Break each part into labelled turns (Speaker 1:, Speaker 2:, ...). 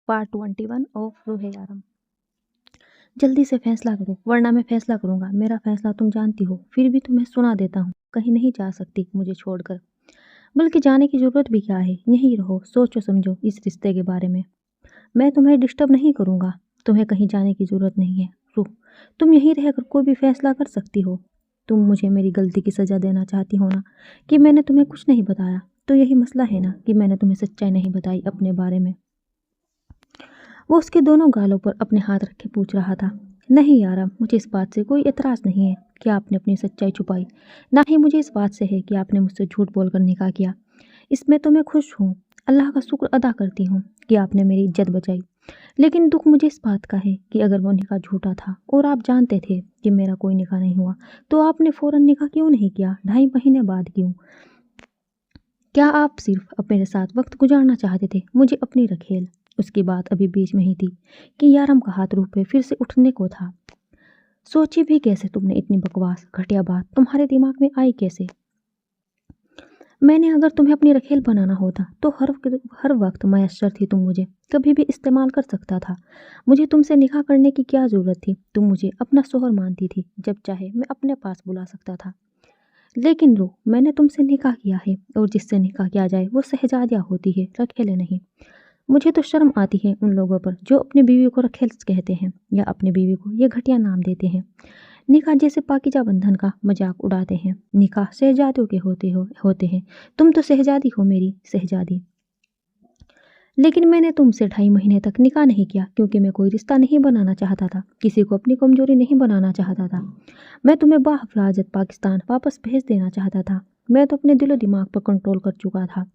Speaker 1: Part 21 of रूह यारम। जल्दी से फैसला करो वरना मैं फैसला करूंगा। मेरा फैसला तुम जानती हो, फिर भी तुम्हें सुना देता हूँ। कहीं नहीं जा सकती मुझे छोड़कर, बल्कि जाने की ज़रूरत भी क्या है। यहीं रहो, सोचो समझो इस रिश्ते के बारे में। मैं तुम्हें डिस्टर्ब नहीं करूंगा। तुम्हें कहीं जाने की ज़रूरत नहीं है रूह। तुम यहीं रहकर कोई भी फैसला कर सकती हो। तुम मुझे मेरी गलती की सज़ा देना चाहती हो ना, कि मैंने तुम्हें कुछ नहीं बताया। तो यही मसला है ना कि मैंने तुम्हें सच्चाई नहीं बताई अपने बारे में। वो उसके दोनों गालों पर अपने हाथ रखे पूछ रहा था। नहीं यारा, मुझे इस बात से कोई एतराज़ नहीं है कि आपने अपनी सच्चाई छुपाई। ना ही मुझे इस बात से है कि आपने मुझसे झूठ बोलकर निकाह किया। इसमें तो मैं खुश हूँ, अल्लाह का शुक्र अदा करती हूँ कि आपने मेरी इज्जत बचाई। लेकिन दुख मुझे इस बात का है कि अगर वो निकाह झूठा था और आप जानते थे कि मेरा कोई निकाह नहीं हुआ, तो आपने फ़ौरन निकाह क्यों नहीं किया? 2.5 महीने बाद क्यों? क्या आप सिर्फ मेरे साथ वक्त गुजारना चाहते थे? मुझे अपनी रखेल। उसकी बात अभी बीच में ही थी कि यारम का हाथ रूह पे फिर से उठने को था। सोची भी कैसे तुमने इतनी बकवास घटिया बात तुम्हारे दिमाग में आई कैसे? मैंने अगर तुम्हें अपनी रखेल बनाना होता तो हर वक्त मयस्सर थी तुम, मुझे कभी भी इस्तेमाल कर सकता था। मुझे तुमसे निकाह करने की क्या ज़रूरत थी? तुम मुझे अपना शोहर मानती थी, जब चाहे मैं अपने पास बुला सकता था। लेकिन रूह, मैंने तुमसे निकाह किया है और जिससे निकाह किया जाए वो शहजादिया होती है, रखेले नहीं। मुझे तो शर्म आती है उन लोगों पर जो अपनी बीवी को रखेल कहते हैं या अपनी बीवी को ये घटिया नाम देते हैं। निकाह जैसे पाकीज़ा बंधन का मजाक उड़ाते हैं। निकाह शहजादियों के होते हैं। तुम तो शहजादी हो, मेरी शहजादी। लेकिन मैंने तुमसे 2.5 महीने तक निकाह नहीं किया क्योंकि मैं कोई रिश्ता नहीं बनाना चाहता था, किसी को अपनी कमजोरी नहीं बनाना चाहता था। मैं तुम्हें बाहिफाजत पाकिस्तान वापस भेज देना चाहता था। मैं तो अपने दिलो दिमाग पर कंट्रोल कर चुका था।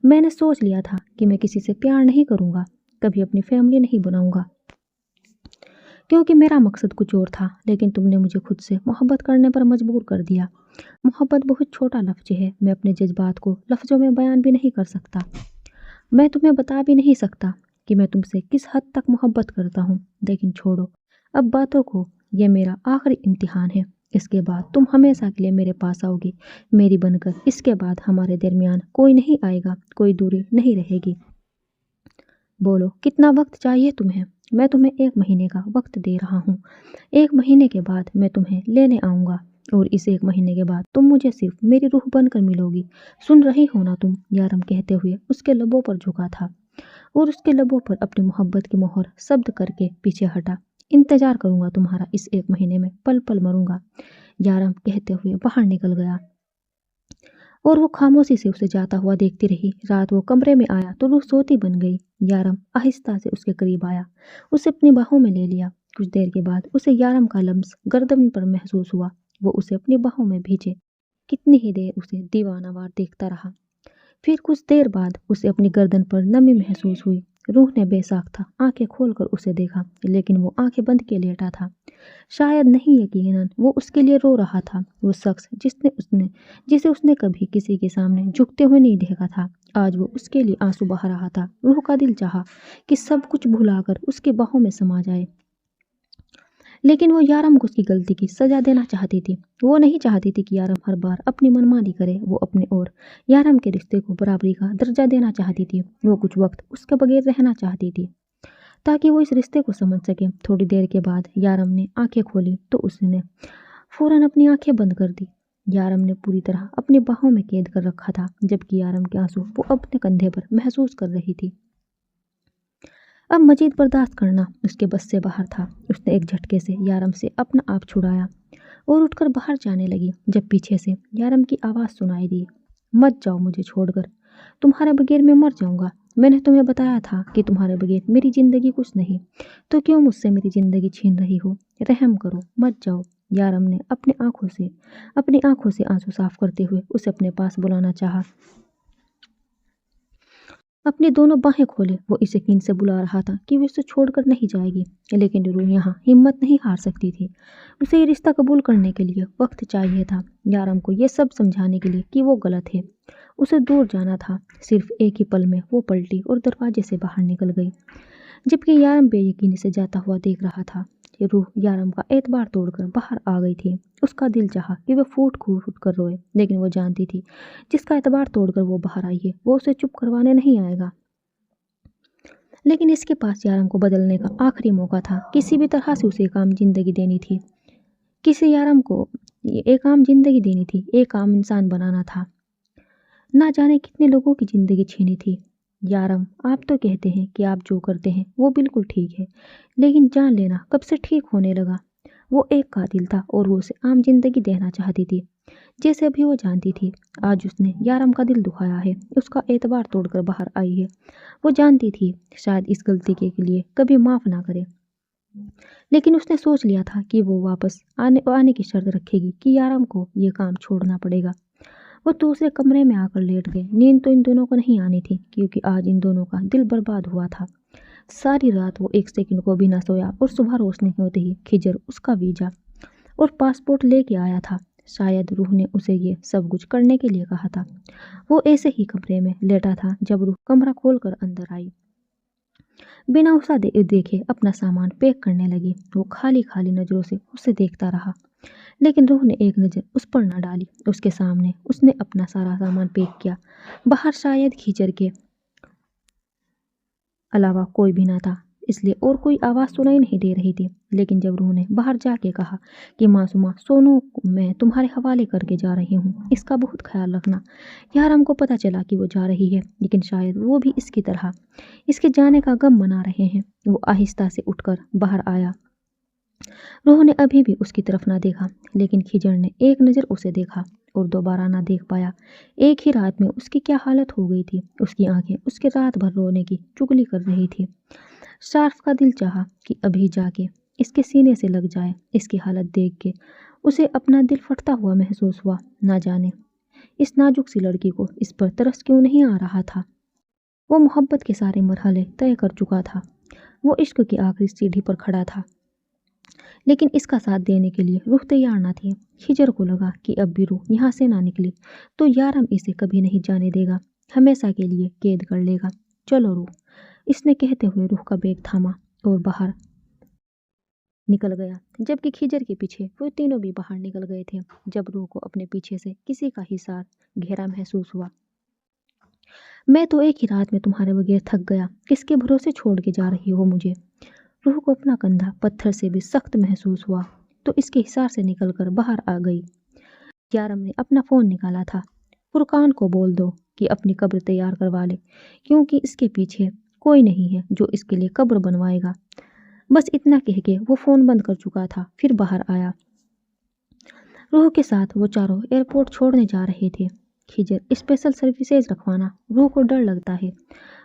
Speaker 1: मैंने सोच लिया था कि मैं किसी से प्यार नहीं करूँगा, कभी अपनी फैमिली नहीं बनाऊँगा, क्योंकि मेरा मकसद कुछ और था। लेकिन तुमने मुझे खुद से मोहब्बत करने पर मजबूर कर दिया। मोहब्बत बहुत छोटा लफ्ज़ है, मैं अपने जज्बात को लफ्ज़ों में बयान भी नहीं कर सकता। मैं तुम्हें बता भी नहीं सकता कि मैं तुमसे किस हद तक मोहब्बत करता हूँ। लेकिन छोड़ो अब बातों को, ये मेरा आखिरी इम्तिहान है। इसके बाद तुम हमेशा के लिए मेरे पास आओगी, मेरी बनकर। इसके बाद हमारे दरमियान कोई नहीं आएगा, कोई दूरी नहीं रहेगी। बोलो कितना वक्त चाहिए तुम्हें? मैं तुम्हें 1 महीने का वक्त दे रहा हूँ। 1 महीने के बाद मैं तुम्हें लेने आऊँगा और इस 1 महीने के बाद तुम मुझे सिर्फ मेरी रूह बनकर मिलोगी। सुन रही हो ना तुम? यारम कहते हुए उसके लबों पर झुका था और उसके लबों पर अपनी मोहब्बत की मोहर शब्द करके पीछे हटा। इंतजार करूंगा तुम्हारा इस 1 महीने में, पल पल मरूंगा, यारम कहते हुए बाहर निकल गया। और वो खामोशी से उसे जाता हुआ देखती रही। रात वो कमरे में आया तो रूह सोती बन गई। यारम आहिस्ता से उसके करीब आया, उसे अपनी बाहों में ले लिया। कुछ देर के बाद उसे यारम का लम्स गर्दन पर महसूस हुआ। वो उसे अपनी बाहों में भींचे। कितनी ही देर उसे दीवानावार देखता रहा। फिर कुछ देर बाद उसे अपनी गर्दन पर नमी महसूस हुई। रूह ने बेसाख्ता आंखें खोलकर उसे देखा, लेकिन वो आंखें बंद के लेटा था। शायद नहीं, यकीनन वो उसके लिए रो रहा था। वो शख्स जिसे उसने कभी किसी के सामने झुकते हुए नहीं देखा था, आज वो उसके लिए आंसू बहा रहा था। रूह का दिल चाहा कि सब कुछ भुलाकर उसकी बाहों में समा जाए, लेकिन वो यारम को उसकी गलती की सजा देना चाहती थी। वो नहीं चाहती थी कि यारम हर बार अपनी मनमानी करे। वो अपने और यारम के रिश्ते को बराबरी का दर्जा देना चाहती थी। वो कुछ वक्त उसके बगैर रहना चाहती थी ताकि वो इस रिश्ते को समझ सके। थोड़ी देर के बाद यारम ने आंखें खोली तो उसने फौरन अपनी आंखें बंद कर दी। यारम ने पूरी तरह अपनी बाहों में कैद कर रखा था, जबकि यारम के आंसू वो अपने कंधे पर महसूस कर रही थी। अब मजीद बर्दाश्त करना उसके बस से बाहर था। उसने एक झटके से यारम से अपना आप छुड़ाया और उठकर बाहर जाने लगी, जब पीछे से यारम की आवाज़ सुनाई दी। मत जाओ मुझे छोड़कर, तुम्हारे बगैर मैं मर जाऊंगा। मैंने तुम्हें बताया था कि तुम्हारे बगैर मेरी ज़िंदगी कुछ नहीं, तो क्यों मुझसे मेरी ज़िंदगी छीन रही हो? रहम करो, मत जाओ। यारम ने अपनी आंखों से आंसू साफ करते हुए उसे अपने पास बुलाना चाहा। अपनी दोनों बाहें खोले वो इस यकीन से बुला रहा था कि वो उसे छोड़कर नहीं जाएगी। लेकिन रूह यहाँ हिम्मत नहीं हार सकती थी। उसे ये रिश्ता कबूल करने के लिए वक्त चाहिए था, यारम को ये सब समझाने के लिए कि वो गलत है। उसे दूर जाना था। सिर्फ एक ही पल में वो पलटी और दरवाजे से बाहर निकल गई, जबकि यारम बेयकीनी से जाता हुआ देख रहा था। कि रूह यारम का एतबार तोड़कर बाहर आ गई थी। उसका दिल चाहा कि वह फूट कर रोए, लेकिन वो जानती थी जिसका एतबार तोड़कर वो बाहर आई है वो उसे चुप करवाने नहीं आएगा। लेकिन इसके पास यारम को बदलने का आखिरी मौका था। किसी भी तरह से उसे एक आम जिंदगी देनी थी। किसी यारम को एक आम जिंदगी देनी थी, एक आम इंसान बनाना था। ना जाने कितने लोगों की जिंदगी छीनी थी। यारम, आप तो कहते हैं कि आप जो करते हैं वो बिल्कुल ठीक है, लेकिन जान लेना कब से ठीक होने लगा। वो एक कातिल था और वो उसे आम जिंदगी देना चाहती थी, जैसे अभी वो जानती थी। आज उसने यारम का दिल दुखाया है, उसका एतबार तोड़कर बाहर आई है। वो जानती थी शायद इस गलती के लिए कभी माफ ना करे, लेकिन उसने सोच लिया था कि वो वापस आने आने की शर्त रखेगी कि यारम को ये काम छोड़ना पड़ेगा। वो दूसरे कमरे में आकर लेट गए। नींद तो इन दोनों को नहीं आनी थी, क्योंकि आज इन दोनों का दिल बर्बाद हुआ था। सारी रात वो एक सेकंड को भी ना सोया और सुबह रोशनी होते ही खिजर उसका वीजा और पासपोर्ट लेके आया था। शायद रूह ने उसे ये सब कुछ करने के लिए कहा था। वो ऐसे ही कमरे में लेटा था जब रूह कमरा खोलकर अंदर आई। बिना उसे देखे अपना सामान पैक करने लगी। वो खाली खाली नजरों से उसे देखता रहा, लेकिन रूह ने एक नज़र उस पर न डाली। उसके सामने उसने अपना सारा सामान पैक किया। बाहर शायद खींचर के अलावा कोई भी ना था, इसलिए और कोई आवाज़ सुनाई नहीं दे रही थी। लेकिन जब रूह ने बाहर जाके कहा कि मासूमा, सोनू मैं तुम्हारे हवाले करके जा रही हूँ, इसका बहुत ख्याल रखना। यार हमको पता चला कि वो जा रही है, लेकिन शायद वो भी इसकी तरह इसके जाने का गम मना रहे हैं। वो आहिस्ता से उठकर बाहर आया। रूह ने अभी भी उसकी तरफ ना देखा, लेकिन खिजर ने एक नज़र उसे देखा और दोबारा ना देख पाया। एक ही रात में उसकी क्या हालत हो गई थी। उसकी आंखें उसके रात भर रोने की चुगली कर रही थी। शार्फ का दिल चाहा कि अभी जाके इसके सीने से लग जाए। इसकी हालत देख के उसे अपना दिल फटता हुआ महसूस हुआ। ना जाने इस नाजुक सी लड़की को इस पर तरस क्यों नहीं आ रहा था। वो मोहब्बत के सारे मरहले तय कर चुका था। वो इश्क की आखिरी सीढ़ी पर खड़ा था, लेकिन इसका साथ देने के लिए रूह तैयार ना थी। खिजर को लगा कि अब भी रूह यहाँ से ना निकली तो यारम इसे कभी नहीं जाने देगा, हमेशा के लिए कैद कर लेगा। चलो रूह, इसने कहते हुए रूह का बैग थामा और बाहर निकल गया, जबकि खिजर के पीछे वो तीनों भी बाहर निकल गए थे। जब रूह को अपने पीछे से किसी का हिसार घेरा महसूस हुआ। मैं तो एक ही रात में तुम्हारे बगैर थक गया, किसके भरोसे छोड़ के जा रही हो मुझे। रूह को अपना कंधा पत्थर से भी सख्त महसूस हुआ, तो इसके हिसार से निकलकर बाहर आ गई। यारम ने अपना फ़ोन निकाला था। फुरकान को बोल दो कि अपनी कब्र तैयार करवा ले, क्योंकि इसके पीछे कोई नहीं है जो इसके लिए कब्र बनवाएगा। बस इतना कह के वो फ़ोन बंद कर चुका था, फिर बाहर आया। रूह के साथ वो चारों एयरपोर्ट छोड़ने जा रहे थे। खिजर स्पेशल सर्विसेज रखवाना रूह को डर लगता है।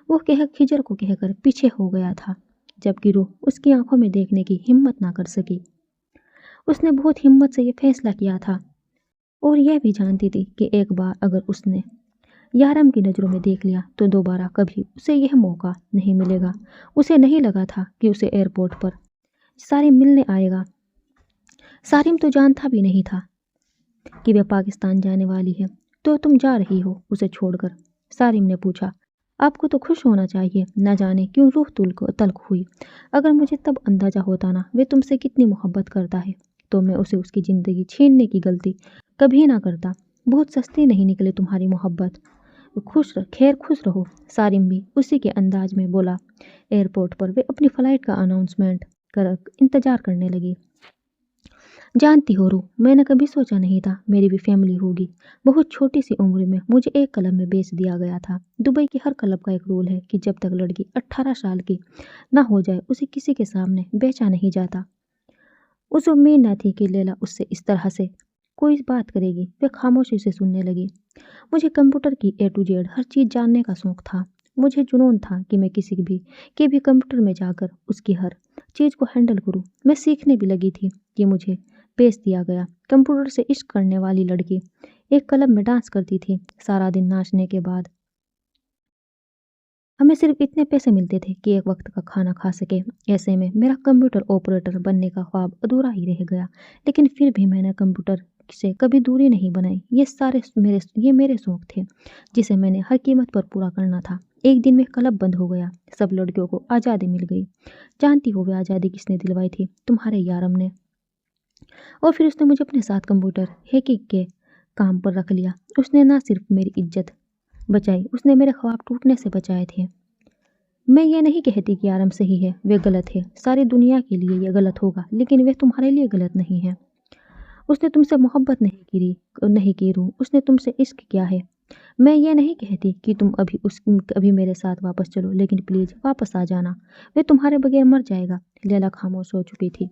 Speaker 1: वो खिजर को कहकर पीछे हो गया था, जबकि रूह उसकी आंखों में देखने की हिम्मत ना कर सकी। उसने बहुत हिम्मत से ये फैसला किया था और यह भी जानती थी कि एक बार अगर उसने यारम की नज़रों में देख लिया तो दोबारा कभी उसे यह मौका नहीं मिलेगा। उसे नहीं लगा था कि उसे एयरपोर्ट पर सारिम मिलने आएगा। सारिम तो जानता भी नहीं था कि वह पाकिस्तान जाने वाली है। तो तुम जा रही हो उसे छोड़कर? सारिम ने पूछा। आपको तो खुश होना चाहिए। न जाने क्यों रूह तल्ख हुई। अगर मुझे तब अंदाजा होता ना वे तुमसे कितनी मोहब्बत करता है, तो मैं उसे उसकी ज़िंदगी छीनने की गलती कभी ना करता। बहुत सस्ती नहीं निकली तुम्हारी मोहब्बत। खुश रहो। सारिम भी उसी के अंदाज में बोला। एयरपोर्ट पर वे अपनी फ़्लाइट का अनाउंसमेंट कर इंतज़ार करने लगी। जानती हो रू, मैंने कभी सोचा नहीं था मेरी भी फैमिली होगी। बहुत छोटी सी उम्र में मुझे एक क्लब में बेच दिया गया था। दुबई की हर क्लब का एक रूल है कि जब तक लड़की 18 साल की ना हो जाए उसे किसी के सामने बेचा नहीं जाता। उसे उम्मीद न थी कि लैला उससे इस तरह से कोई बात करेगी। वह खामोशी से सुनने लगी। मुझे कंप्यूटर की A to Z हर चीज़ जानने का शौक था। मुझे जुनून था कि मैं किसी भी कंप्यूटर में जाकर उसकी हर चीज़ को हैंडल करूं। मैं सीखने भी लगी थी कि मुझे बेच दिया गया। कंप्यूटर से इश्क करने वाली लड़की एक क्लब में डांस करती थी। सारा दिन नाचने के बाद हमें सिर्फ इतने पैसे मिलते थे कि एक वक्त का खाना खा सके। ऐसे में मेरा कंप्यूटर ऑपरेटर बनने का ख्वाब अधूरा ही रह गया। लेकिन फिर भी मैंने कंप्यूटर से कभी दूरी नहीं बनाई। ये मेरे शौक थे, जिसे मैंने हर कीमत पर पूरा करना था। एक दिन में क्लब बंद हो गया। सब लड़कियों को आज़ादी मिल गई। जानती हो वह आज़ादी किसने दिलवाई थी? तुम्हारे यारम ने। और फिर उसने मुझे अपने साथ कंप्यूटर हैकिंग के काम पर रख लिया। उसने ना सिर्फ मेरी इज्जत बचाई, उसने मेरे ख्वाब टूटने से बचाए थे। मैं ये नहीं कहती कि आराम सही है, वे गलत है। सारी दुनिया के लिए ये गलत होगा, लेकिन वे तुम्हारे लिए गलत नहीं है। उसने तुमसे मोहब्बत नहीं की रूह, उसने तुमसे इश्क किया है। मैं ये नहीं कहती कि तुम अभी मेरे साथ वापस चलो, लेकिन प्लीज वापस आ जाना। वे तुम्हारे बगैर मर जाएगा। लैला खामोश हो चुकी थी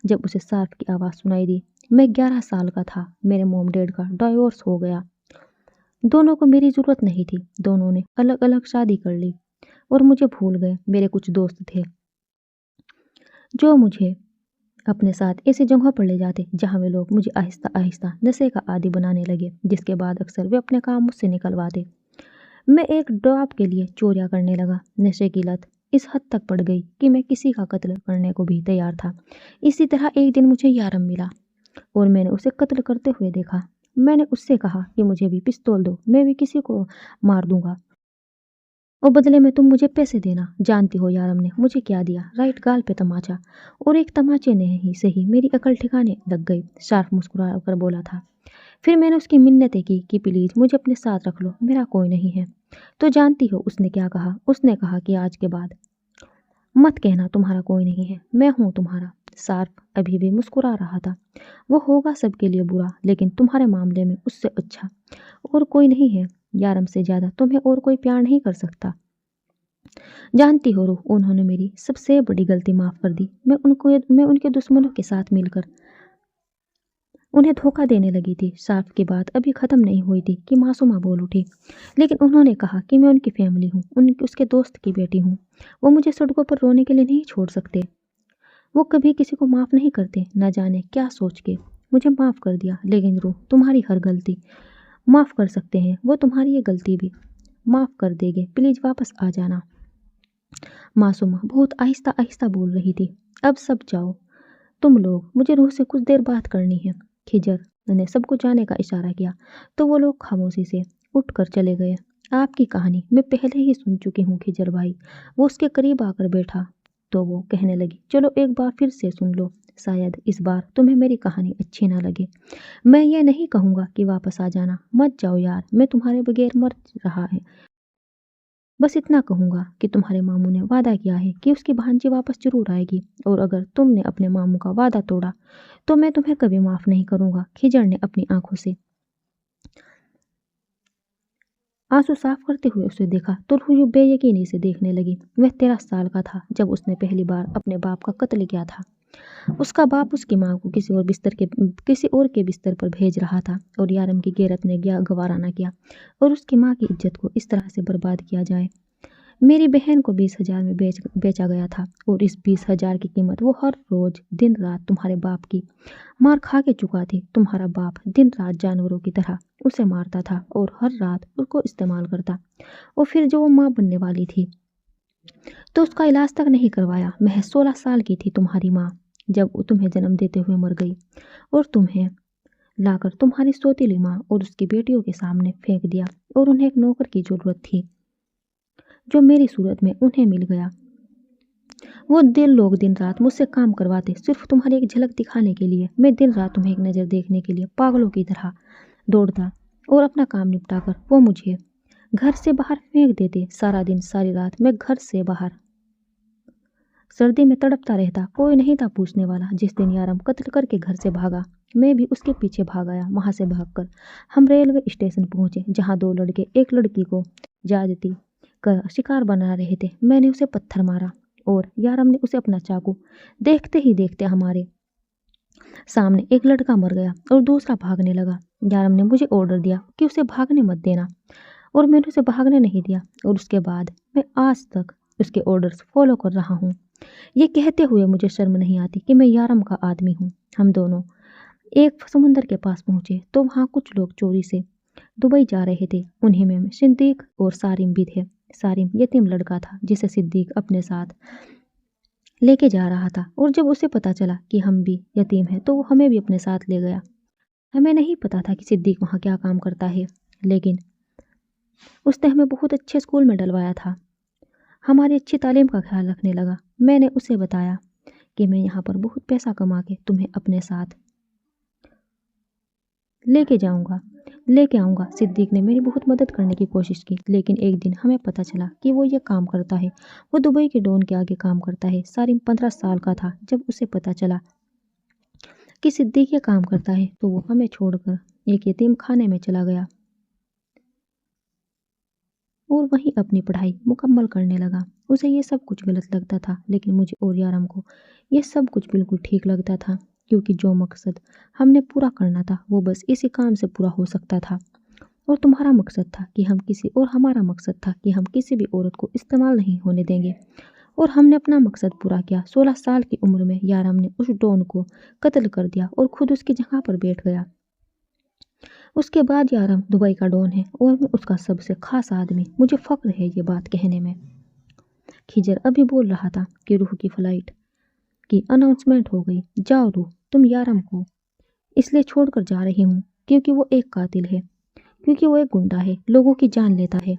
Speaker 1: जब उसे सार्फ की आवाज़ सुनाई दी। मैं 11 साल का था। मेरे मॉम डैड का डाइवोर्स हो गया। दोनों को मेरी ज़रूरत नहीं थी। दोनों ने अलग अलग शादी कर ली और मुझे भूल गए। मेरे कुछ दोस्त थे जो मुझे अपने साथ ऐसी जगहों पर ले जाते जहाँ वे लोग मुझे आहिस्ता आहिस्ता नशे का आदी बनाने लगे, जिसके बाद अक्सर वे अपने काम मुझसे निकलवाते। मैं एक ड्रॉप के लिए चोरियां करने लगा। नशे की लत इस हद तक पड़ गई कि मैं किसी का कत्ल करने को भी तैयार था। इसी तरह एक दिन मुझे यारम मिला और मैंने उसे कत्ल करते हुए देखा। मैंने उससे कहा कि मुझे भी पिस्तौल दो, मैं भी किसी को मार दूंगा और बदले में तुम मुझे पैसे देना। जानती हो यारम ने मुझे क्या दिया? राइट गाल पे तमाचा। और एक तमाचे ने ही सही मेरी अकल ठिकाने लग गई। शार्फ मुस्कुरा कर बोला था। फिर मैंने उसकी मिन्नतें की कि प्लीज़ मुझे अपने साथ रख लो, मेरा कोई नहीं है। तो जानती हो उसने क्या कहा? उसने कहा कि आज के बाद मत कहना तुम्हारा कोई नहीं है, मैं हूँ तुम्हारा। सार्फ अभी भी मुस्कुरा रहा था। वो होगा सबके लिए बुरा, लेकिन तुम्हारे मामले में उससे अच्छा और कोई नहीं है। यारम से ज़्यादा तुम्हें और कोई प्यार नहीं कर सकता। जानती हो रूह, उन्होंने मेरी सबसे बड़ी गलती माफ़ कर दी। मैं उनके दुश्मनों के साथ मिलकर उन्हें धोखा देने लगी थी। सार्फ की बात अभी ख़त्म नहीं हुई थी कि मासूमा बोल उठी। लेकिन उन्होंने कहा कि मैं उनकी फैमिली हूँ, उसके दोस्त की बेटी हूँ। वो मुझे सड़कों पर रोने के लिए नहीं छोड़ सकते। वो कभी किसी को माफ़ नहीं करते, न जाने क्या सोच के। मुझे माफ़ कर दिया, लेकिन रूह तुम्हारी हर गलती माफ़ कर सकते हैं, वो तुम्हारी ये गलती भी माफ़ कर देंगे। प्लीज़ वापस आ जाना। मासूमा बहुत आहिस्ता आहिस्ता बोल रही थी। अब सब जाओ तुम लोग, मुझे रूह से कुछ देर बात करनी है। खिजर ने सबको जाने का इशारा किया तो वो लोग खामोशी से उठकर चले गए। आपकी कहानी मैं पहले ही सुन चुकी हूँ खिजर भाई। वो उसके करीब आकर बैठा तो वो कहने लगी, चलो एक बार फिर से सुन लो, शायद इस बार तुम्हें मेरी कहानी अच्छी ना लगे। मैं ये नहीं कहूँगा कि वापस आ जाना, मत जाओ यार, मैं तुम्हारे बगैर मर रहा है। बस इतना कहूँगा कि तुम्हारे मामू ने वादा किया है कि उसकी भांजी वापस जरूर आएगी, और अगर तुमने अपने मामू का वादा तोड़ा तो मैं तुम्हें कभी माफ़ नहीं करूँगा। खिजर ने अपनी आंखों से आंसू साफ करते हुए उसे देखा तो रूह बेयकीनी से देखने लगी। वह 13 साल का था जब उसने पहली बार अपने बाप का कत्ल किया था। उसका बाप उसकी माँ को किसी और के बिस्तर पर भेज रहा था और यारम की गैरत ने गवारा न किया और उसकी माँ की इज्जत को इस तरह से बर्बाद किया जाए। मेरी बहन को 20,000 में बेचा गया था और इस 20,000 की कीमत वो हर रोज दिन रात तुम्हारे बाप की मार खा के चुका थी। तुम्हारा बाप दिन रात जानवरों की तरह उसे मारता था और हर रात उसको इस्तेमाल करता। और फिर जो वो माँ बनने वाली थी तो उसका इलाज तक नहीं करवाया। महज 16 साल की थी तुम्हारी माँ जब वो तुम्हें जन्म देते हुए मर गई और तुम्हें लाकर तुम्हारी सौतेली माँ और उसकी बेटियों के सामने फेंक दिया। और उन्हें एक नौकर की जरूरत थी जो मेरी सूरत में उन्हें मिल गया। वो लोग दिन रात मुझसे काम करवाते सिर्फ तुम्हारी एक झलक दिखाने के लिए। मैं दिन रात तुम्हें एक नज़र देखने के लिए पागलों की तरह दौड़ता और अपना काम निपटा कर वो मुझे घर से बाहर फेंक देते। सारा दिन सारी रात मैं घर से बाहर सर्दी में तड़पता रहता। कोई नहीं था पूछने वाला। जिस दिन यारम कत्ल करके घर से भागा मैं भी उसके पीछे भाग आया। वहां से भागकर हम रेलवे स्टेशन पहुंचे जहां दो लड़के एक लड़की को ज्यादती कर शिकार बना रहे थे। मैंने उसे पत्थर मारा और यारम ने उसे अपना चाकू। देखते ही देखते हमारे सामने एक लड़का मर गया और दूसरा भागने लगा। यारम ने मुझे ऑर्डर दिया कि उसे भागने मत देना और मैंने उसे भागने नहीं दिया और उसके बाद मैं आज तक उसके ऑर्डर्स फॉलो कर रहा हूँ। ये कहते हुए मुझे शर्म नहीं आती कि मैं यारम का आदमी हूँ। हम दोनों एक समुंदर के पास पहुंचे तो वहाँ कुछ लोग चोरी से दुबई जा रहे थे। उन्हीं में सिद्दीक और सारिम भी थे। सारिम यतीम लड़का था जिसे सिद्दीक अपने साथ लेके जा रहा था और जब उसे पता चला कि हम भी यतीम हैं तो वो हमें भी अपने साथ ले गया। हमें नहीं पता था कि सिद्दीक वहाँ क्या काम करता है, लेकिन उसने हमें बहुत अच्छे स्कूल में डलवाया था। हमारी अच्छी तालीम का ख्याल रखने लगा। मैंने उसे बताया कि मैं यहाँ पर बहुत पैसा कमा के तुम्हें अपने साथ लेके जाऊंगा। लेके आऊँगा। सिद्दीक ने मेरी बहुत मदद करने की कोशिश की, लेकिन एक दिन हमें पता चला कि वो ये काम करता है। वो दुबई के डॉन के आगे काम करता है। सारिम 15 साल का था जब उसे पता चला कि सिद्दीक ये काम करता है, तो वो हमें छोड़कर एक यतीम खाने में चला गया और वहीं अपनी पढ़ाई मुकम्मल करने लगा। उसे ये सब कुछ गलत लगता था, लेकिन मुझे और यारम को ये सब कुछ बिल्कुल ठीक लगता था, क्योंकि जो मकसद हमने पूरा करना था वो बस इसी काम से पूरा हो सकता था। और तुम्हारा मकसद था कि हम किसी और हमारा मकसद था कि हम किसी भी औरत को इस्तेमाल नहीं होने देंगे, और हमने अपना मकसद पूरा किया। 16 साल की उम्र में यारम ने उस डॉन को कत्ल कर दिया और खुद उसकी जगह पर बैठ गया। उसके बाद यारम दुबई का डॉन है और मैं उसका सबसे खास आदमी। मुझे फक्र है ये बात कहने में। खिजर अभी बोल रहा था कि रूह की फ्लाइट की अनाउंसमेंट हो गई। जाओ रूह, तुम यारम को इसलिए छोड़कर जा रही हूँ क्योंकि वो एक कातिल है, क्योंकि वो एक गुंडा है, लोगों की जान लेता है।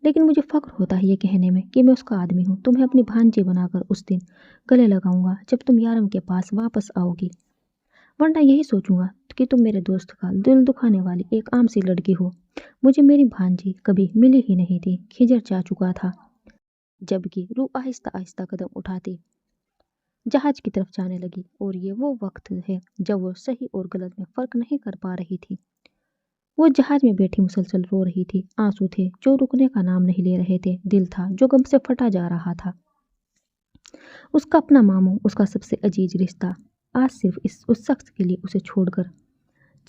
Speaker 1: लेकिन मुझे फक्र होता है ये कहने में कि मैं उसका आदमी हूँ। तुम्हें अपनी भांजी बनाकर उस दिन गले लगाऊंगा जब तुम यारम के पास वापस आओगी, वरना यही सोचूंगा कि तुम मेरे दोस्त का दिल दुखाने वाली एक आम सी लड़की हो। मुझे मेरी भांजी कभी मिली ही नहीं थी। खिजर जा चुका था, जबकि रूह आहिस्ता आहिस्ता कदम उठाती जहाज की तरफ जाने लगी। और ये वो वक्त है जब वो सही और गलत में फर्क नहीं कर पा रही थी। वो जहाज में बैठी मुसलसल रो रही थी। आंसू थे जो रुकने का नाम नहीं ले रहे थे। दिल था जो गम से फटा जा रहा था। उसका अपना मामू, उसका सबसे अजीज रिश्ता, आज सिर्फ उस शख्स के लिए उसे छोड़कर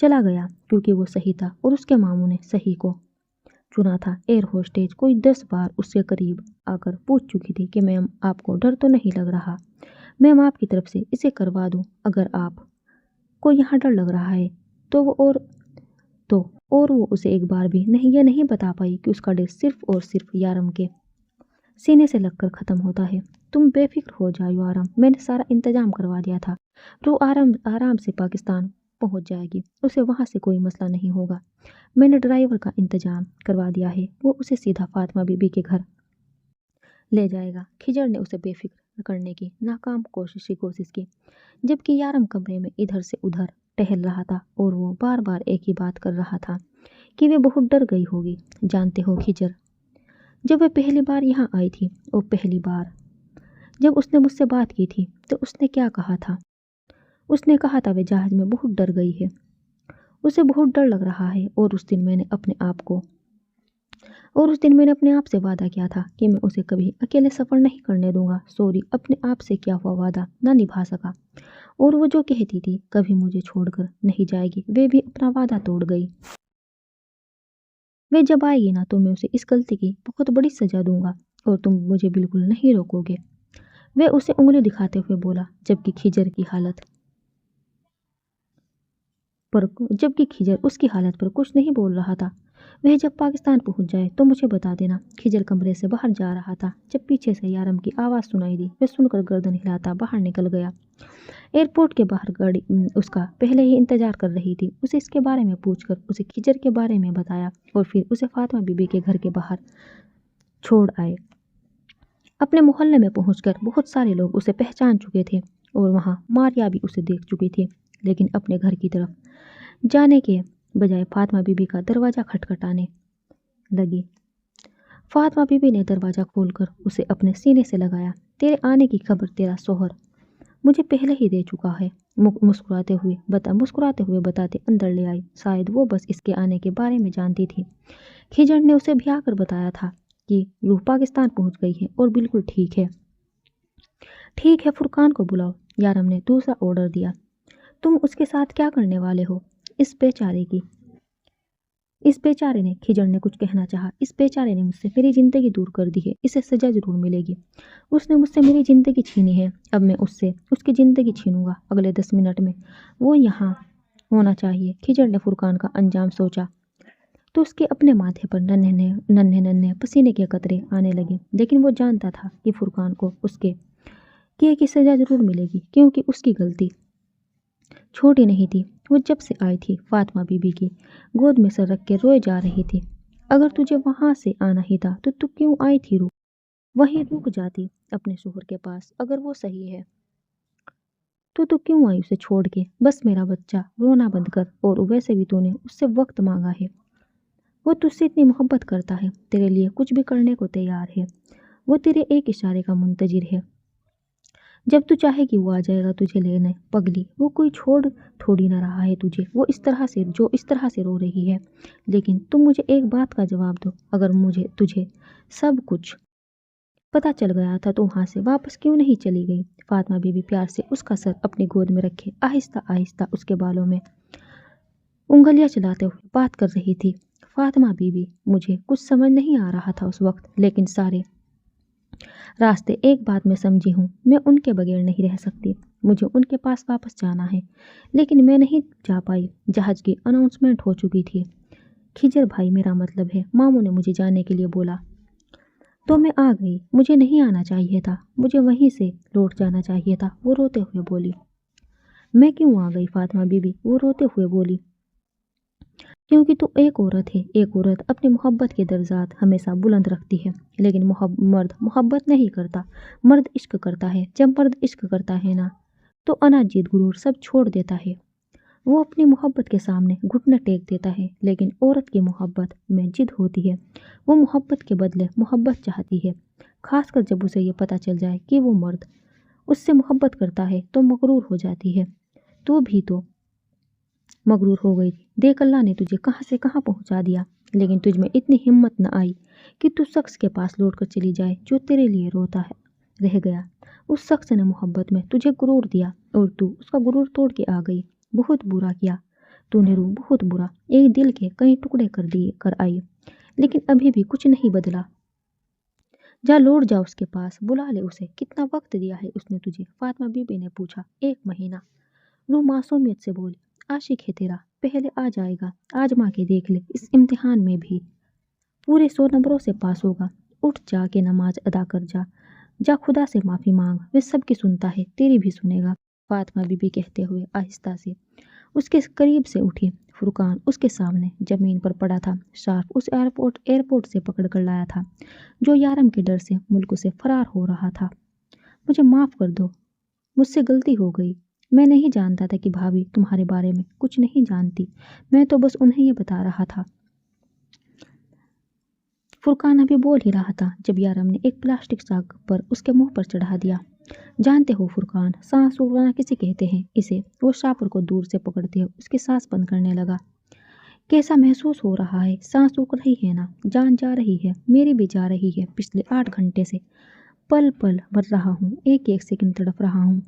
Speaker 1: चला गया क्योंकि वो सही था और उसके मामू ने सही को चुना था। एयर होस्टेज कोई 10 बार उसके करीब आकर पूछ चुकी थी कि मैम आपको डर तो नहीं लग रहा? मैम आपकी तरफ से इसे करवा दूं अगर आप को यहाँ डर लग रहा है तो वो उसे एक बार भी नहीं बता पाई कि उसका डर सिर्फ और सिर्फ यारम के सीने से लगकर ख़त्म होता है। तुम बेफिक्र हो जाओ यारम, मैंने सारा इंतजाम करवा दिया था। रूह आराम आराम से पाकिस्तान पहुंच जाएगी। उसे वहां से कोई मसला नहीं होगा। मैंने ड्राइवर का इंतजाम करवा दिया है, वो उसे सीधा फातिमा बीबी के घर ले जाएगा। खिजर ने उसे बेफिक्र करने की नाकाम कोशिश की, जबकि यारम कमरे में इधर से उधर टहल रहा था और वो बार बार एक ही बात कर रहा था कि वे बहुत डर गई होगी। जानते हो खिजर, जब वे पहली बार यहाँ आई थी और पहली बार जब उसने मुझसे बात की थी तो उसने क्या कहा था? उसने कहा था वे जहाज में बहुत डर गई है, उसे बहुत डर लग रहा है। और उस दिन मैंने अपने आप से वादा किया था कि मैं उसे कभी अकेले सफ़र नहीं करने दूंगा। सॉरी, अपने आप से किया हुआ वादा ना निभा सका। और वो जो कहती थी कभी मुझे छोड़कर नहीं जाएगी, वे भी अपना वादा तोड़ गई। वे जब आएगी ना तो मैं उसे इस गलती की बहुत बड़ी सजा दूंगा और तुम मुझे बिल्कुल नहीं रोकोगे। वे उसे उंगली दिखाते हुए बोला, जबकि खिजर उसकी हालत पर कुछ नहीं बोल रहा था। वह जब पाकिस्तान पहुंच जाए तो मुझे बता देना। खिजर कमरे से बाहर जा रहा था जब पीछे से यारम की आवाज़ सुनाई दी। वह सुनकर गर्दन हिलाता बाहर निकल गया। एयरपोर्ट के बाहर गाड़ी उसका पहले ही इंतजार कर रही थी। उसे इसके बारे में पूछकर उसे खिजर के बारे में बताया और फिर उसे फातिमा बीबी के घर के बाहर छोड़ आए। अपने मोहल्ले में पहुंचकर बहुत सारे लोग उसे पहचान चुके थे और वहाँ मारिया भी उसे देख चुकी थी, लेकिन अपने घर की तरफ जाने के बजाय फातिमा बीबी का दरवाज़ा खटखटाने लगी। फातिमा बीबी ने दरवाज़ा खोलकर उसे अपने सीने से लगाया। तेरे आने की खबर तेरा शोहर मुझे पहले ही दे चुका है, मुस्कुराते हुए बताते अंदर ले आई। शायद वो बस इसके आने के बारे में जानती थी। खिजर ने उसे भी आकर बताया था कि रूह पाकिस्तान पहुंच गई है और बिल्कुल ठीक है। ठीक है, फुरकान को बुलाओ। यारम ने दूसरा ऑर्डर दिया। तुम उसके साथ क्या करने वाले हो? इस बेचारे ने खिजर ने कुछ कहना चाहा। इस बेचारे ने मुझसे मेरी ज़िंदगी दूर कर दी है, इसे सज़ा ज़रूर मिलेगी। उसने मुझसे मेरी ज़िंदगी छीनी है, अब मैं उससे उसकी ज़िंदगी छीनूंगा। अगले 10 मिनट में वो यहाँ होना चाहिए। खिजर ने फुरकान का अंजाम सोचा तो उसके अपने माथे पर नन्हे नन्हे पसीने के कतरे आने लगे। लेकिन वो जानता था कि फुरकान को उसके किए की सज़ा ज़रूर मिलेगी, क्योंकि उसकी गलती छोटी नहीं थी। वो जब से आई थी फातिमा बीबी की गोद में सर रख के रोए जा रही थी। अगर तुझे वहां से आना ही था तो तू क्यों आई थी? वहीं रुक जाती अपने शोहर के पास। अगर वो सही है तो क्यों आई उसे छोड़ के? बस मेरा बच्चा, रोना बंद कर। और वैसे भी तूने उससे वक्त मांगा है। वो तुझसे इतनी मोहब्बत करता है, तेरे लिए कुछ भी करने को तैयार है। वो तेरे एक इशारे का मुंतजिर है। जब तू चाहेगी वो आ जाएगा तुझे लेने। पगली, वो कोई छोड़ थोड़ी ना रहा है तुझे। वो इस तरह से रो रही है। लेकिन तुम मुझे एक बात का जवाब दो, अगर मुझे तुझे सब कुछ पता चल गया था तो वहाँ से वापस क्यों नहीं चली गई? फातिमा बीबी प्यार से उसका सर अपनी गोद में रखे आहिस्ता आहिस्ता उसके बालों में उंगलियां चलाते हुए बात कर रही थी। फातिमा बीबी, मुझे कुछ समझ नहीं आ रहा था उस वक्त, लेकिन सारे रास्ते एक बात मैं समझी हूँ, मैं उनके बगैर नहीं रह सकती। मुझे उनके पास वापस जाना है, लेकिन मैं नहीं जा पाई। जहाज की अनाउंसमेंट हो चुकी थी। खिजर भाई, मेरा मतलब है, मामू ने मुझे जाने के लिए बोला तो मैं आ गई। मुझे नहीं आना चाहिए था, मुझे वहीं से लौट जाना चाहिए था, वो रोते हुए बोली। मैं क्यों आ गई फातिमा बीबी? वो रोते हुए बोली। क्योंकि तू एक औरत है। एक औरत अपनी मोहब्बत के दर्जात हमेशा बुलंद रखती है, लेकिन मर्द मोहब्बत नहीं करता, मर्द इश्क करता है। जब मर्द इश्क करता है ना, तो अनाजीत गुरूर सब छोड़ देता है। वो अपनी मोहब्बत के सामने घुटने टेक देता है। लेकिन औरत की मोहब्बत में जिद होती है। वो मोहब्बत के बदले मोहब्बत चाहती है, खासकर जब उसे ये पता चल जाए कि वो मर्द उससे मोहब्बत करता है तो मगरूर हो जाती है। तू भी तो मगरूर हो गई थी। देख, अल्लाह ने तुझे कहाँ से कहाँ पहुँचा दिया, लेकिन तुझ में इतनी हिम्मत न आई कि तू शख्स के पास लौट कर चली जाए जो तेरे लिए रोता है रह गया। उस शख्स ने मोहब्बत में तुझे गुरूर दिया और तू उसका गुरूर तोड़ के आ गई। बहुत बुरा किया तूने रूह, बहुत बुरा। एक दिल के कई टुकड़े कर आई, लेकिन अभी भी कुछ नहीं बदला। जा, लौट जा उसके पास, बुला ले उसे। कितना वक्त दिया है उसने तुझे? फातिमा बीबी ने पूछा। 1 महीना। रूह मासूमियत से बोली। आशिक है तेरा, पहले आ जाएगा। आजमा के देख ले, इस इम्तिहान में भी पूरे 100 नंबरों से पास होगा। उठ जा के नमाज अदा कर जा। जा खुदा से माफ़ी मांग, वे सबकी सुनता है, तेरी भी सुनेगा। फातिमा बीबी कहते हुए आहिस्ता से उसके करीब से उठी। फुरकान उसके सामने ज़मीन पर पड़ा था। शार्फ उस एयरपोर्ट से पकड़ कर लाया था, जो यारम के डर से मुल्क से फरार हो रहा था। मुझे माफ़ कर दो, मुझसे गलती हो गई। मैं नहीं जानता था कि भाभी तुम्हारे बारे में कुछ नहीं जानती। मैं तो बस उन्हें ये बता रहा था। फुरकान अभी बोल ही रहा था जब यारम ने एक प्लास्टिक साग पर उसके मुंह पर चढ़ा दिया। जानते हो फुरकान, सांस रोकना किसे कहते हैं? इसे। वो शापर को दूर से पकड़ते हुए उसकी सांस बंद करने लगा। कैसा महसूस हो रहा है? सांस रुक रही है ना? जान जा रही है, मेरी भी जा रही है। पिछले 8 घंटे से पल पल मर रहा हूँ, एक एक सेकंड तड़प रहा हूँ।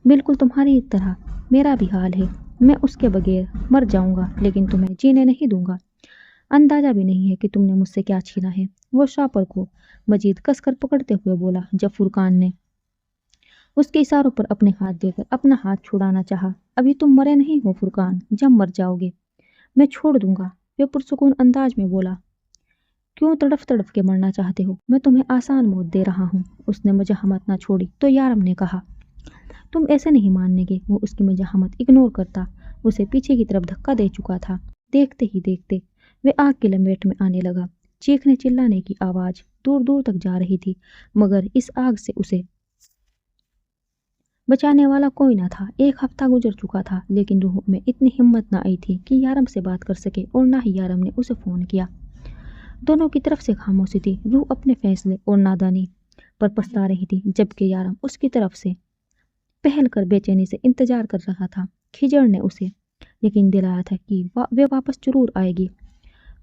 Speaker 1: बिल्कुल तुम्हारी तरह मेरा भी हाल है। मैं उसके बगैर मर जाऊंगा, लेकिन तुम्हें जीने नहीं दूंगा। अंदाजा भी नहीं है कि तुमने मुझसे क्या छीना है। वो शापर को मजीद कसकर पकड़ते हुए बोला। जब फुरकान ने उसके इशारों पर अपने हाथ देकर अपना हाथ छुड़ाना चाहा। अभी तुम मरे नहीं हो फुरकान, जब मर जाओगे मैं छोड़ दूंगा। वे पुरसुकून अंदाज में बोला। क्यों तड़फ तड़फ के मरना चाहते हो? मैं तुम्हें आसान मौत दे रहा हूँ। उसने मजाहमत ना छोड़ी तो यारम ने कहा, तुम ऐसे नहीं मानेंगे। वो उसकी मजाहमत इग्नोर करता उसे पीछे की तरफ धक्का दे चुका था। देखते ही देखते वे आग की लपेट में आने लगा। चीखने चिल्लाने की आवाज दूर दूर तक जा रही थी, मगर इस आग से उसे बचाने वाला कोई ना था। 1 हफ्ता गुजर चुका था, लेकिन रूह में इतनी हिम्मत ना आई थी कि यारम से बात कर सके, और ना ही यारम ने उसे फ़ोन किया। दोनों की तरफ से खामोशी थी। रूह अपने फैसले और नादानी पर पछता रही थी, जबकि यारम उसकी तरफ से पहल कर बेचैनी से इंतजार कर रहा था। खिजर ने उसे यकीन दिलाया था कि वे वापस जरूर आएगी।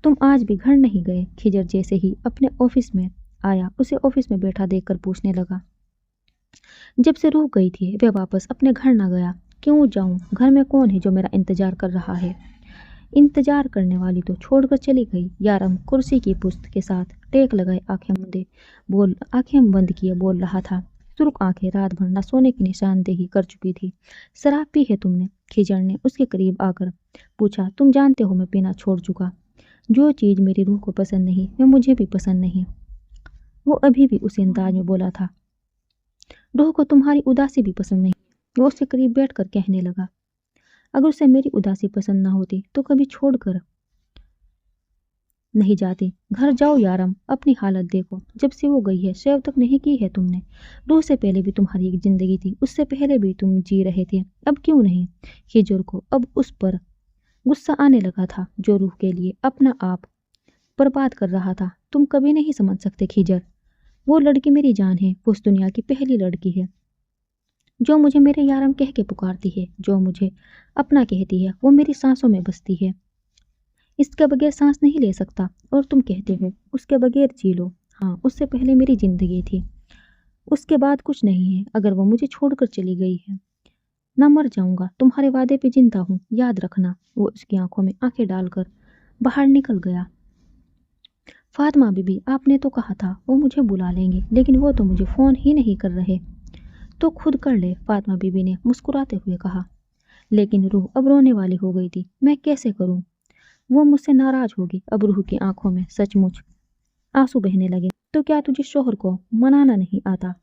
Speaker 1: तुम आज भी घर नहीं गए? खिजर जैसे ही अपने ऑफिस में आया उसे ऑफिस में बैठा देखकर पूछने लगा। जब से रूह गई थी वे वापस अपने घर ना गया। क्यों जाऊं? घर में कौन है जो मेरा इंतजार कर रहा है? इंतजार करने वाली तो छोड़कर चली गई। यारम कुर्सी की पुश्त के साथ टेक लगाए आंखें बंद किए बोल रहा था। सुर्ख आंखें रात भर न सोने की निशानदेही कर चुकी थी। शराब पी है तुमने? खिजर ने उसके करीब आकर पूछा। तुम जानते हो मैं पीना छोड़ चुका। जो चीज़ मेरी रूह को पसंद नहीं वह मुझे भी पसंद नहीं। वो अभी भी उसी अंदाज में बोला था। रूह को तुम्हारी उदासी भी पसंद नहीं। वो उसके करीब बैठकर कहने लगा। अगर उसे मेरी उदासी पसंद ना होती तो कभी छोड़कर नहीं जाती। घर जाओ यारम, अपनी हालत देखो। जब से वो गई है सेव तक नहीं की है तुमने। रूह से पहले भी तुम्हारी एक जिंदगी थी, उससे पहले भी तुम जी रहे थे, अब क्यों नहीं? खिजर को अब उस पर गुस्सा आने लगा था जो रूह के लिए अपना आप बर्बाद कर रहा था। तुम कभी नहीं समझ सकते खिजर। वो लड़की मेरी जान है, वो उस दुनिया की पहली लड़की है जो मुझे मेरे यारम कह के पुकारती है, जो मुझे अपना कहती है। वो मेरी सांसों में बसती है। इसके बगैर सांस नहीं ले सकता। और तुम कहते हो उसके बगैर जी लो। हाँ, उससे पहले मेरी जिंदगी थी, उसके बाद कुछ नहीं है। अगर वो मुझे छोड़कर चली गई है, ना मर जाऊंगा, तुम्हारे वादे पे जिंदा हूँ, याद रखना। वो उसकी आंखों में आंखें डालकर बाहर निकल गया। फातिमा बीबी, आपने तो कहा था वो मुझे बुला लेंगे, लेकिन वो तो मुझे फोन ही नहीं कर रहे। तो खुद कर ले, फातिमा बीबी ने मुस्कुराते हुए कहा। लेकिन रूह अब रोने वाली हो गई थी। मैं कैसे करूं? वो मुझसे नाराज होगी। अब रूह की आंखों में सचमुच आंसू बहने लगे। तो क्या तुझे शोहर को मनाना नहीं आता?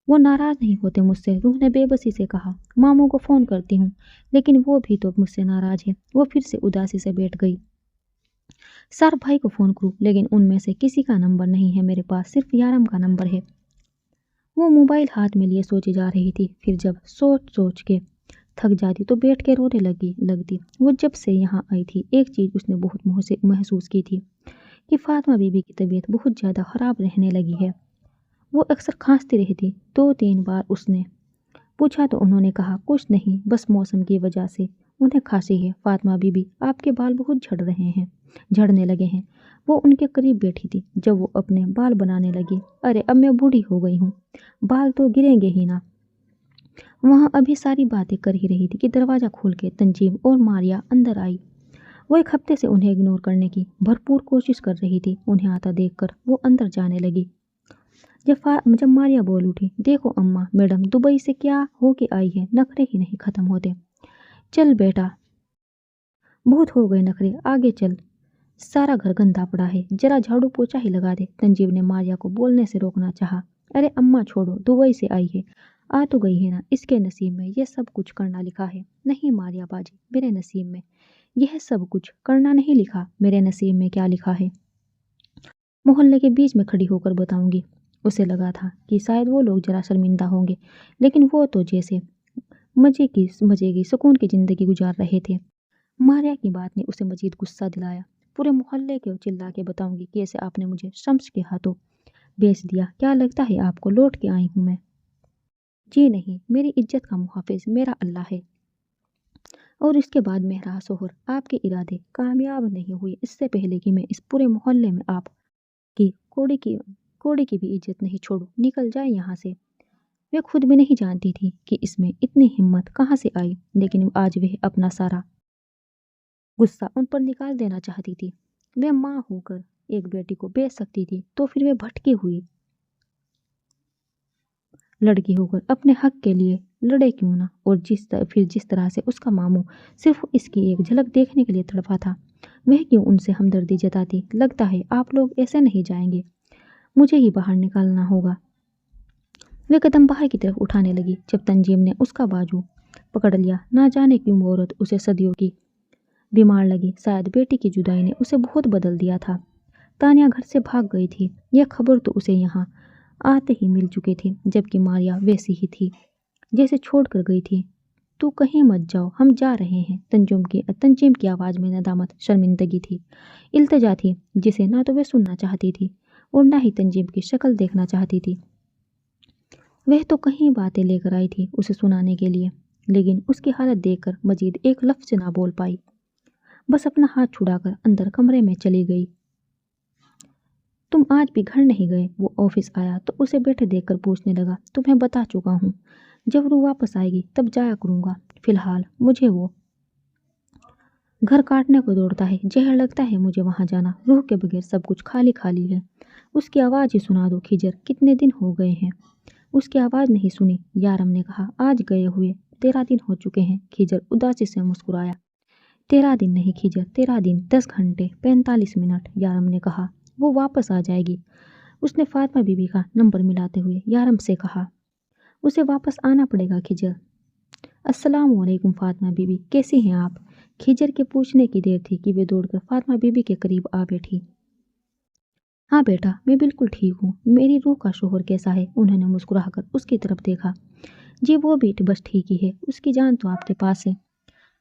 Speaker 1: वो नाराज नहीं होते मुझसे, रूह ने बेबसी से कहा। मामू को फोन करती हूँ, लेकिन वो भी तो मुझसे नाराज है। वो फिर से उदासी से बैठ गई। सर भाई को फोन करूँ, लेकिन उनमें से किसी का नंबर नहीं है मेरे पास, सिर्फ यारम का नंबर है। वो मोबाइल हाथ में लिए सोची जा रही थी। फिर जब सोच सोच के थक जाती तो बैठ के रोने लगती। वो जब से यहाँ आई थी एक चीज़ उसने बहुत महसूस की थी कि फातिमा बीबी की तबीयत बहुत ज़्यादा ख़राब रहने लगी है। वो अक्सर खांसती रहती। 2-3 बार उसने पूछा तो उन्होंने कहा कुछ नहीं, बस मौसम की वजह से उन्हें खांसी है। फातिमा बीबी, आपके बाल बहुत झड़ने लगे हैं। वो उनके करीब बैठी थी जब वो अपने बाल बनाने लगी। अरे अब मैं बूढ़ी हो गई हूँ, बाल तो गिरेंगे ही ना। वहाँ अभी सारी बातें कर ही रही थी कि दरवाज़ा खोल के तंजीम और मारिया अंदर आई। वो एक हफ्ते से उन्हें इग्नोर करने की भरपूर कोशिश कर रही थी। उन्हें आता देखकर वो अंदर जाने लगी। जब मारिया बोल उठी, देखो अम्मा, मैडम दुबई से क्या हो के आई है, नखरे ही नहीं खत्म होते। चल बेटा, बहुत हो गए नखरे, आगे चल। सारा घर गंदा पड़ा है, जरा झाड़ू पोछा ही लगा दे। तंजीब ने मारिया को बोलने से रोकना चाहा। अरे अम्मा छोड़ो, दुबई से आई है, आ तो गई है ना, इसके नसीब में ये सब कुछ करना लिखा है। नहीं मारिया बाजी, मेरे नसीब में यह सब कुछ करना नहीं लिखा। मेरे नसीब में क्या लिखा है, मोहल्ले के बीच में खड़ी होकर बताऊंगी। उसे लगा था कि शायद वो लोग जरा शर्मिंदा होंगे, लेकिन वो तो जैसे मजे की सुकून की जिंदगी गुजार रहे थे। मारिया की बात ने उसे मजीद गुस्सा दिलाया। पूरे मोहल्ले को चिल्ला के बताऊंगी कैसे आपने मुझे शम्स के हाथों बेच दिया। क्या लगता है आपको लौट के आई हूं मैं? जी नहीं, मेरी इज्जत का मुहाफिज मेरा अल्लाह है। और इसके बाद मेरा सोहर, आपके इरादे कामयाब नहीं हुए इससे पहले कि मैं इस पूरे मोहल्ले में आपकी कोड़े की भी इज्जत नहीं छोड़ू। निकल जाए यहाँ से। वे खुद भी नहीं जानती थी कि इसमें इतनी हिम्मत कहाँ से आई, लेकिन आज वह अपना सारा गुस्सा उन पर निकाल देना चाहती थी। वे माँ होकर एक बेटी को बेच सकती थी, तो फिर वे भटकी हुई लड़की होकर अपने हक के लिए लड़े क्यों ना? और जिस तरह से उसका मामू सिर्फ इसकी एक झलक देखने के लिए तड़पा था, वह क्यों उनसे हमदर्दी जताती? लगता है आप लोग ऐसे नहीं जाएंगे, मुझे ही बाहर निकालना होगा। वे कदम बाहर की तरफ उठाने लगी जब तंजीम ने उसका बाजू पकड़ लिया। ना जाने क्यों वो औरत उसे सदियों की बीमार लगी। शायद बेटी की जुदाई ने उसे बहुत बदल दिया था। तानिया घर से भाग गई थी, यह खबर तो उसे यहाँ आते ही मिल चुकी थी, जबकि मारिया वैसी ही थी जैसे छोड़ कर गई थी। तू कहीं मत जाओ, हम जा रहे हैं। तंजीम की आवाज़ में नदामत, शर्मिंदगी थी, इल्तिजा थी, जिसे ना तो वे सुनना चाहती थी और ना ही तंजीम की शक्ल देखना चाहती थी। वह तो कहीं बातें लेकर आई थी उसे सुनाने के लिए, लेकिन उसकी हालत देखकर मजीद एक लफ्ज़ ना बोल पाई। बस अपना हाथ छुड़ाकर अंदर कमरे में चली गई। तुम आज भी घर नहीं गए? वो ऑफिस आया तो उसे बैठे देखकर पूछने लगा। तुम्हें बता चुका हूँ, जब रू वापस आएगी तब जाया करूँगा। फिलहाल मुझे वो घर काटने को दौड़ता है, जहर लगता है मुझे वहाँ जाना। रूह के बगैर सब कुछ खाली खाली है। उसकी आवाज़ ही सुना दो खिजर, कितने दिन हो गए हैं। उसकी आवाज़ नहीं सुनी। यारम ने कहा, आज गए हुए 13 दिन हो चुके हैं। खिजर उदासी से मुस्कुराया। 13 दिन नहीं खिजर, 13 दिन 10 घंटे 45 मिनट। यारम ने कहा, वो वापस आ जाएगी। उसने फातिमा बीबी का नंबर मिलाते हुए यारम से कहा, उसे वापस आना पड़ेगा खिजर। अस्सलाम वालेकुम फातिमा बीबी, कैसी हैं आप? खिजर के पूछने की देर थी कि वे दौड़कर फातिमा बीबी के करीब आ बैठी। हाँ बेटा, मैं बिल्कुल ठीक हूँ। मेरी रूह का शोहर कैसा है? उन्होंने मुस्कुराकर उसकी तरफ देखा। जी वो भी बस ठीक ही है, उसकी जान तो आपके पास है।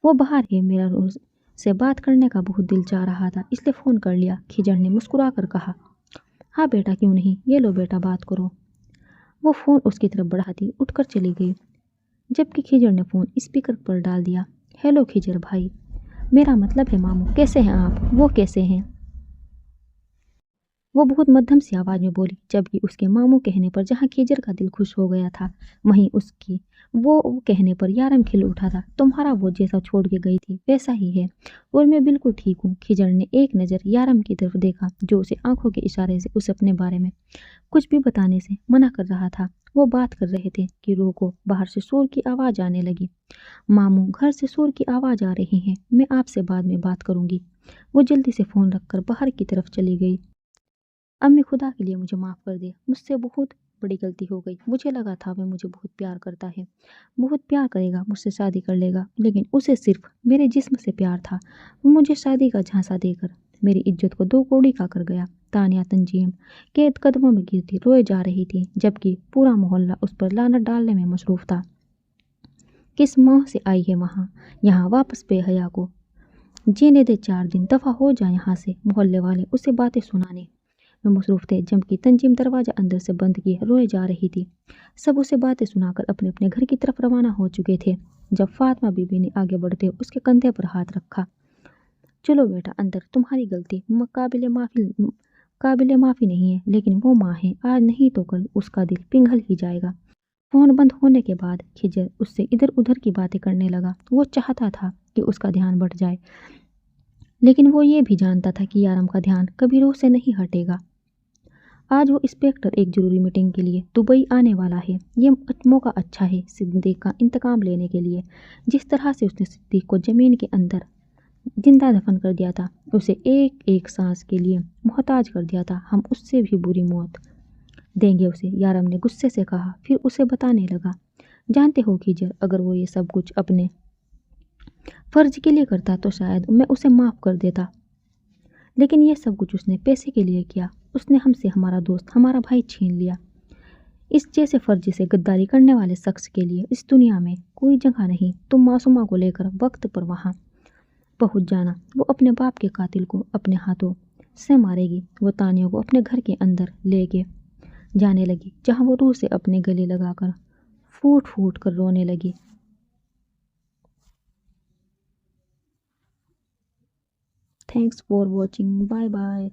Speaker 1: वो बाहर है, मेरा रोज से बात करने का बहुत दिल चाह रहा था, इसलिए फ़ोन कर लिया, खिजर ने मुस्कुराकर कहा। हाँ बेटा, क्यों नहीं, ये लो बेटा, बात करो। वो फ़ोन उसकी तरफ बढ़ाती उठकर चली गई, जबकि खिजर ने फ़ोन स्पीकर पर डाल दिया। हेलो खिजर भाई, मेरा मतलब है मामू, कैसे हैं आप? वो कैसे हैं? वो बहुत मध्यम सी आवाज़ में बोली, जबकि उसके मामू कहने पर जहाँ खिजर का दिल खुश हो गया था, वहीं उसकी वो कहने पर यारम खिल उठा था। तुम्हारा वो जैसा छोड़ के गई थी वैसा ही है, और मैं बिल्कुल ठीक हूँ। खिजर ने एक नज़र यारम की तरफ देखा, जो उसे आंखों के इशारे से उसे अपने बारे में कुछ भी बताने से मना कर रहा था। वो बात कर रहे थे कि रूह को बाहर से शोर की आवाज़ आने लगी। मामू, घर से शोर की आवाज़ आ रही है, मैं आपसे बाद में बात करूंगी। वो जल्दी से फ़ोन रखकर बाहर की तरफ चली गई। अम्मी, खुदा के लिए मुझे माफ़ कर दे, मुझसे बहुत बड़ी गलती हो गई। मुझे लगा था वह मुझे बहुत प्यार करता है, बहुत प्यार करेगा, मुझसे शादी कर लेगा, लेकिन उसे सिर्फ मेरे जिस्म से प्यार था। वो मुझे शादी का झांसा देकर मेरी इज्जत को दो कौड़ी का कर गया। तानिया तंजीम के कदमों में गिरती रोए जा रही थी, जबकि पूरा मोहल्ला उस पर लानत डालने में मसरूफ़ था। किस मोह से आई है वहाँ, यहाँ वापस बेहया को जीने दे, 4 दिन दफ़ा हो जाए यहाँ से। मोहल्ले वाले उसे बातें सुनाने में मसरूफ़ थे, जबकि तंजीम दरवाज़ा अंदर से बंद किए रोए जा रही थी। सब उसे बातें सुनाकर अपने अपने घर की तरफ रवाना हो चुके थे, जब फातिमा बीबी ने आगे बढ़ते उसके कंधे पर हाथ रखा। चलो बेटा अंदर, तुम्हारी गलती काबिले माफ़ी नहीं है, लेकिन वो माँ है, आज नहीं तो कल उसका दिल पिघल ही जाएगा। फ़ोन बंद होने के बाद खिजर उससे इधर उधर की बातें करने लगा। वो चाहता था कि उसका ध्यान बढ़ जाए, लेकिन वो ये भी जानता था कि यारम का ध्यान कभी रूह से नहीं हटेगा। आज वो इंस्पेक्टर एक ज़रूरी मीटिंग के लिए दुबई आने वाला है। ये मौका अच्छा है सिद्दीक का इंतकाम लेने के लिए। जिस तरह से उसने सिद्दीक को ज़मीन के अंदर जिंदा दफन कर दिया था, उसे एक एक सांस के लिए मोहताज कर दिया था, हम उससे भी बुरी मौत देंगे उसे, यारम ने गुस्से से कहा। फिर उसे बताने लगा, जानते हो कीजर, अगर वो ये सब कुछ अपने फ़र्ज के लिए करता तो शायद मैं उसे माफ़ कर देता, लेकिन ये सब कुछ उसने पैसे के लिए किया। उसने हमसे हमारा दोस्त, हमारा भाई छीन लिया। इस जैसे फर्जी से गद्दारी करने वाले शख्स के लिए इस दुनिया में कोई जगह नहीं। तुम मासूमा को लेकर वक्त पर वहाँ पहुँच जाना। वो अपने बाप के कातिल को अपने हाथों से मारेगी। वो तानिया को अपने घर के अंदर लेके जाने लगी, जहाँ वो रूह से अपने गले लगाकर फूट फूट कर रोने लगी। Thanks for watching, bye bye.